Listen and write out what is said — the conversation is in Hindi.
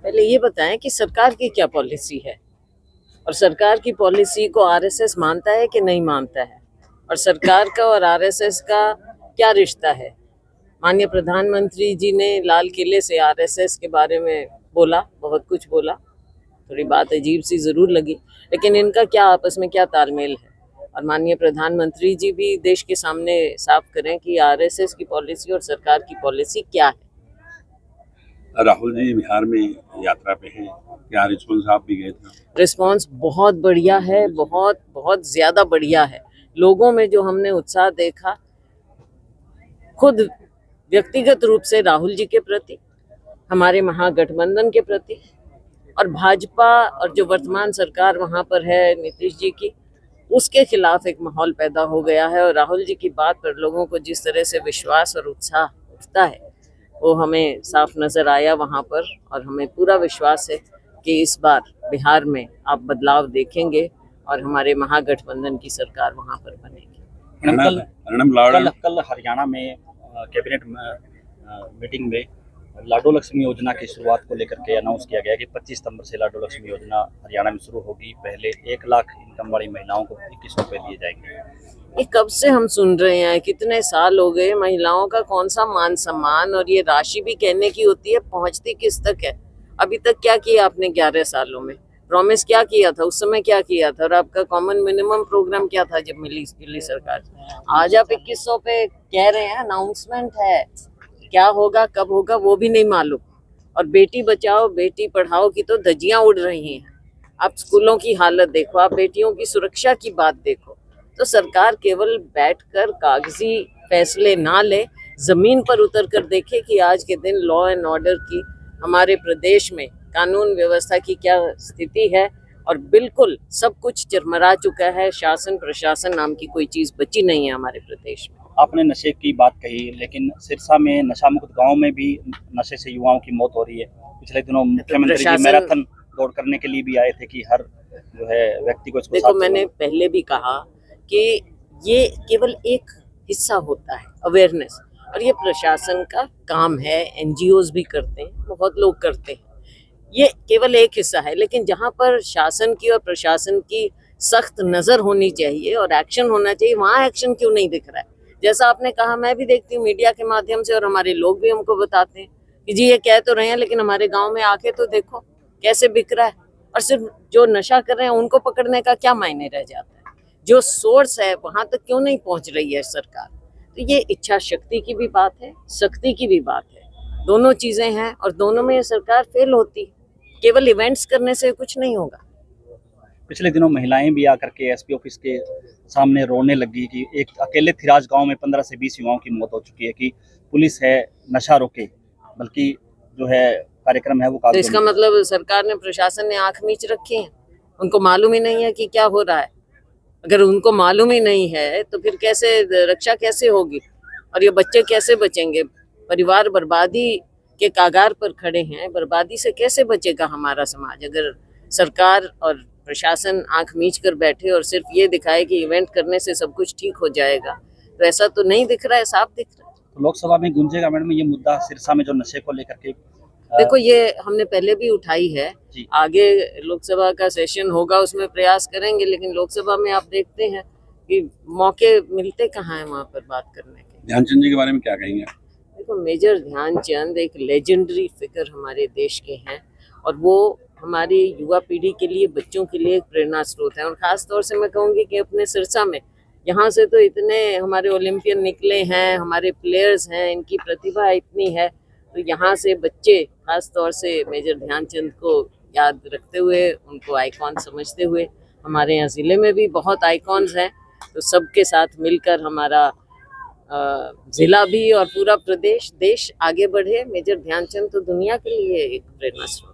पहले ये बताएं कि सरकार की क्या पॉलिसी है और सरकार की पॉलिसी को आरएसएस मानता है कि नहीं मानता है, और सरकार का और आरएसएस का क्या रिश्ता है। माननीय प्रधानमंत्री जी ने लाल किले से आरएसएस के बारे में बोला, बहुत कुछ बोला, थोड़ी बात अजीब सी जरूर लगी, लेकिन इनका क्या आपस में क्या तालमेल है। और माननीय प्रधानमंत्री जी भी देश के सामने साफ करें कि आरएसएस की पॉलिसी और सरकार की पॉलिसी क्या है। राहुल जी बिहार में यात्रा पे हैं, क्या रिस्पॉन्स आप भी गए थे? रिस्पॉन्स बहुत बढ़िया है, बहुत बहुत ज्यादा बढ़िया है। लोगों में जो हमने उत्साह देखा, खुद व्यक्तिगत रूप से राहुल जी के प्रति, हमारे महागठबंधन के प्रति और भाजपा और जो वर्तमान सरकार वहां पर है नीतीश जी की, उसके खिलाफ एक माहौल पैदा हो गया है। और राहुल जी की बात पर लोगों को जिस तरह से विश्वास और उत्साह उठता है वो हमें साफ नजर आया वहां पर, और हमें पूरा विश्वास है कि इस बार बिहार में आप बदलाव देखेंगे और हमारे महागठबंधन की सरकार वहां पर बनेगी। कल हरियाणा में कैबिनेट मीटिंग में लाडो लक्ष्मी योजना की शुरुआत को लेकर के अनाउंस किया गया कि 25 सितंबर से लाडो लक्ष्मी योजना हरियाणा में शुरू होगी। पहले 1 लाख इनकम वाली महिलाओं को 21 रुपए दिए जाएंगे। ये कब से हम सुन रहे हैं, कितने साल हो गए। महिलाओं का कौन सा मान सम्मान, और ये राशि भी कहने की होती है, पहुंचती किस तक है। अभी तक क्या किया आपने 11 सालों में? प्रॉमिस क्या किया था उस समय, क्या किया था, और आपका कॉमन मिनिमम प्रोग्राम क्या था जब मिली सरकार? आज आप 2100 पे कह रहे हैं, अनाउंसमेंट है, क्या होगा कब होगा वो भी नहीं मालूम। और बेटी बचाओ बेटी पढ़ाओ की तो धज्जियां उड़ रही हैं। आप स्कूलों की हालत देखो, आप बेटियों की सुरक्षा की बात देखो। तो सरकार केवल बैठकर कागजी फैसले ना ले, जमीन पर उतर कर देखे कि आज के दिन लॉ एंड ऑर्डर की, हमारे प्रदेश में कानून व्यवस्था की क्या स्थिति है। और बिल्कुल सब कुछ चरमरा चुका है, शासन प्रशासन नाम की कोई चीज बची नहीं है हमारे प्रदेश में। आपने नशे की बात कही, लेकिन सिरसा में नशा मुक्त गांव में भी नशे से युवाओं की मौत हो रही है। पिछले दिनों मुख्यमंत्री जी मैराथन दौड़ करने के लिए भी आए थे कि हर जो है व्यक्ति को इसको देखो, मैंने पहले भी कहा कि ये केवल एक हिस्सा होता है अवेयरनेस, और ये प्रशासन का काम है, एनजीओज भी करते हैं, बहुत लोग करते हैं, ये केवल एक हिस्सा है। लेकिन जहाँ पर शासन की और प्रशासन की सख्त नजर होनी चाहिए और एक्शन होना चाहिए, वहाँ एक्शन क्यों नहीं दिख रहा है? जैसा आपने कहा, मैं भी देखती हूँ मीडिया के माध्यम से, और हमारे लोग भी हमको बताते हैं कि जी ये कह तो रहे हैं, लेकिन हमारे गांव में आके तो देखो कैसे बिक रहा है। और सिर्फ जो नशा कर रहे हैं उनको पकड़ने का क्या मायने रह जाता है? जो सोर्स है वहां तक क्यों नहीं पहुंच रही है सरकार? तो ये इच्छा शक्ति की भी बात है, शक्ति की भी बात है, दोनों चीजें हैं, और दोनों में ये सरकार फेल होती है। केवल इवेंट्स करने से कुछ नहीं होगा। पिछले दिनों महिलाएं भी आकर के एसपी ऑफिस के सामने रोने लगी कि एक अकेले थिराज गांव में 15 से 20 युवाओं की मौत हो चुकी है, कि पुलिस है नशा रोके, बल्कि जो है कार्यक्रम है वो तो इसका मतलब सरकार ने, प्रशासन ने आंख मीच रखी है, उनको मालूम ही नहीं है कि क्या हो रहा है। अगर उनको मालूम ही नहीं है तो फिर कैसे रक्षा कैसे होगी, और ये बच्चे कैसे बचेंगे? परिवार बर्बादी के कागार पर खड़े हैं, बर्बादी से कैसे बचेगा हमारा समाज अगर सरकार और प्रशासन आंख मीच कर बैठे और सिर्फ ये दिखाए कि इवेंट करने से सब कुछ ठीक हो जाएगा? तो ऐसा तो नहीं दिख रहा है, साफ दिख रहा है। तो लोकसभा में गूंजेगा मैडम ये मुद्दा, सिरसा में जो नशे को लेकर के? देखो, ये हमने पहले भी उठाई है, आगे लोकसभा का सेशन होगा उसमें प्रयास करेंगे, लेकिन लोकसभा में आप देखते हैं कि मौके मिलते कहाँ हैं वहाँ पर बात करने के। ध्यानचंद जी के बारे में क्या कहेंगे? देखो, मेजर ध्यानचंद एक लेजेंडरी फिगर हमारे देश के हैं, और वो हमारी युवा पीढ़ी के लिए, बच्चों के लिए एक प्रेरणा स्रोत है। और खास तौर से मैं कहूँगी कि अपने सिरसा में, यहाँ से तो इतने हमारे ओलंपियन निकले हैं, हमारे प्लेयर्स हैं, इनकी प्रतिभा इतनी है, तो यहाँ से बच्चे खास तौर से मेजर ध्यानचंद को याद रखते हुए, उनको आइकॉन समझते हुए, हमारे यहाँ ज़िले में भी बहुत आइकॉन्स हैं, तो सबके साथ मिलकर हमारा जिला भी और पूरा प्रदेश, देश आगे बढ़े। मेजर ध्यानचंद तो दुनिया के लिए एक प्रेरणा स्रोत।